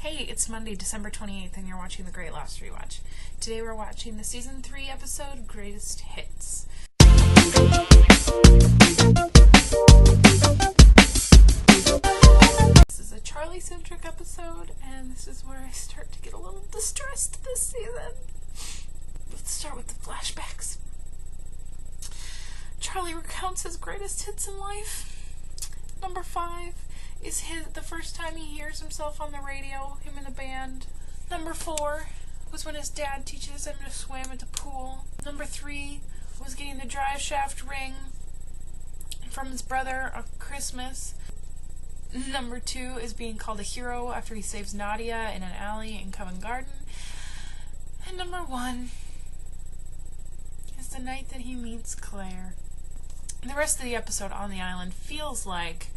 Hey, it's Monday, December 28th, and you're watching The Great Lost Rewatch. Today we're watching the Season 3 episode, Greatest Hits. This is a Charlie-centric episode, and this is where I start to get a little distressed this season. Let's start with the flashbacks. Charlie recounts his greatest hits in life. Number 5 is the first time he hears himself on the radio, him in a band. Number 4 was when his dad teaches him to swim at the pool. Number 3 was getting the drive shaft ring from his brother on Christmas. Number 2 is being called a hero after he saves Nadia in an alley in Covent Garden. And number 1 is the night that he meets Claire. And the rest of the episode on the island feels like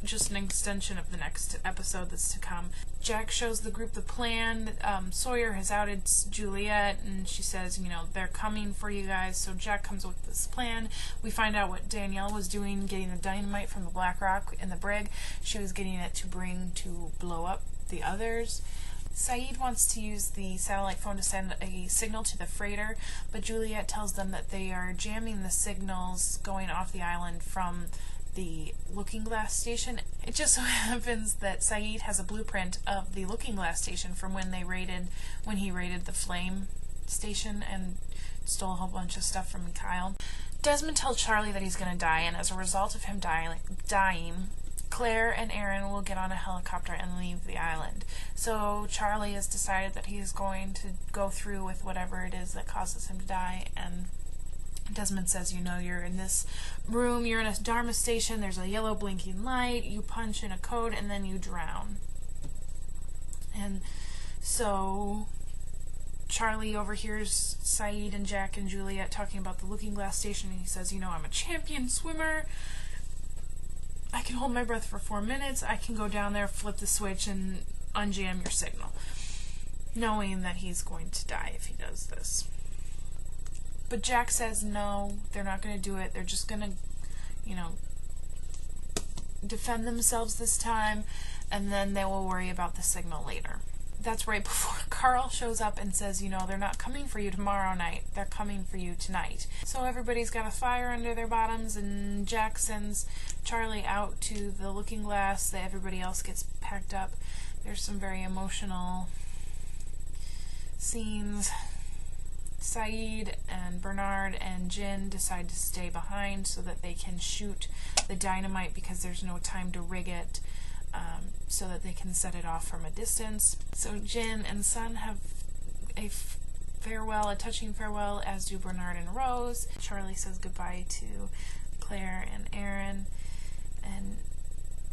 just an extension of the next episode that's to come. Jack shows the group the plan. Sawyer has outed Juliet, and she says, they're coming for you guys, so Jack comes up with this plan. We find out what Danielle was doing, getting the dynamite from the Black Rock in the brig. She was getting it to blow up the others. Sayid wants to use the satellite phone to send a signal to the freighter, but Juliet tells them that they are jamming the signals going off the island from the Looking Glass station. It just so happens that Sayid has a blueprint of the Looking Glass station from when he raided the Flame station and stole a whole bunch of stuff from Mikhail. Desmond tells Charlie that he's going to die, and as a result of him dying, Claire and Aaron will get on a helicopter and leave the island. So Charlie has decided that he's going to go through with whatever it is that causes him to die, and Desmond says, you're in this room, you're in a Dharma station, there's a yellow blinking light, you punch in a code, and then you drown. And so Charlie overhears Sayid and Jack and Juliet talking about the Looking Glass station, and he says, I'm a champion swimmer, I can hold my breath for 4 minutes, I can go down there, flip the switch, and unjam your signal. Knowing that he's going to die if he does this. But Jack says no, they're not going to do it. They're just going to, defend themselves this time, and then they will worry about the signal later. That's right before Carl shows up and says, they're not coming for you tomorrow night. They're coming for you tonight. So everybody's got a fire under their bottoms, and Jack sends Charlie out to the Looking Glass. Everybody else gets packed up. There's some very emotional scenes. Sayid and Bernard and Jin decide to stay behind so that they can shoot the dynamite because there's no time to rig it, so that they can set it off from a distance. So Jin and Sun have a touching farewell, as do Bernard and Rose. Charlie says goodbye to Claire and Aaron, and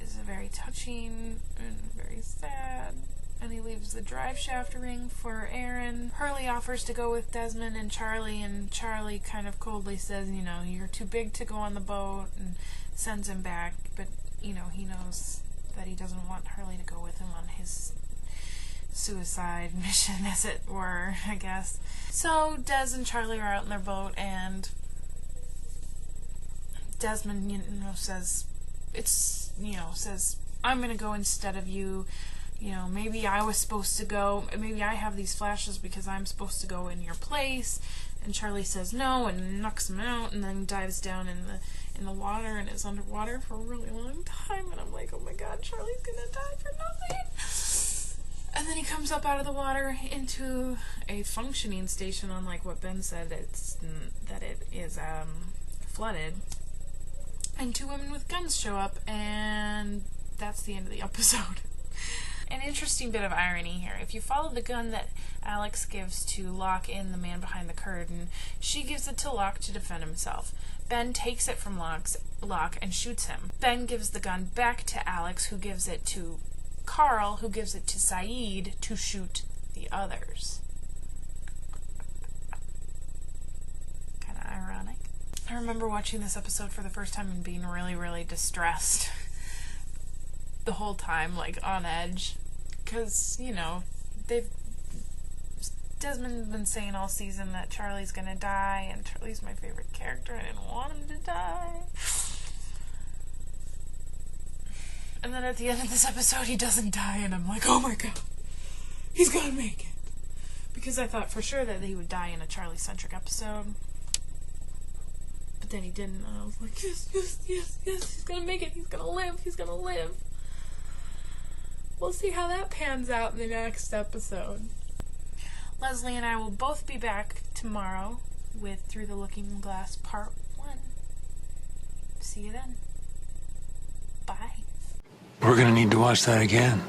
is very touching and very sad. And he leaves the drive shaft ring for Aaron. Hurley offers to go with Desmond and Charlie kind of coldly says, you're too big to go on the boat, and sends him back. But, he knows that he doesn't want Hurley to go with him on his suicide mission, as it were, I guess. So Des and Charlie are out in their boat, and Desmond, says, I'm going to go instead of you. Maybe I was supposed to go, maybe I have these flashes because I'm supposed to go in your place. And Charlie says no and knocks him out, and then dives down in the water and is underwater for a really long time. And I'm like, oh my god, Charlie's gonna die for nothing. And then he comes up out of the water into a functioning station, unlike what Ben said, that it is flooded. And 2 women with guns show up, and that's the end of the episode. An interesting bit of irony here. If you follow the gun that Alex gives to Locke in The Man Behind the Curtain, she gives it to Locke to defend himself. Ben takes it from Locke and shoots him. Ben gives the gun back to Alex, who gives it to Carl, who gives it to Sayid to shoot the others. Kind of ironic. I remember watching this episode for the first time and being really, really distressed. The whole time, on edge, because, Desmond's been saying all season that Charlie's gonna die, and Charlie's my favorite character, I didn't want him to die. And then at the end of this episode, he doesn't die, and I'm like, oh my god. He's gonna make it. Because I thought for sure that he would die in a Charlie-centric episode. But then he didn't, and I was like, yes, he's gonna make it, he's gonna live. We'll see how that pans out in the next episode. Leslie and I will both be back tomorrow with Through the Looking Glass Part 1. See you then. Bye. We're gonna need to watch that again.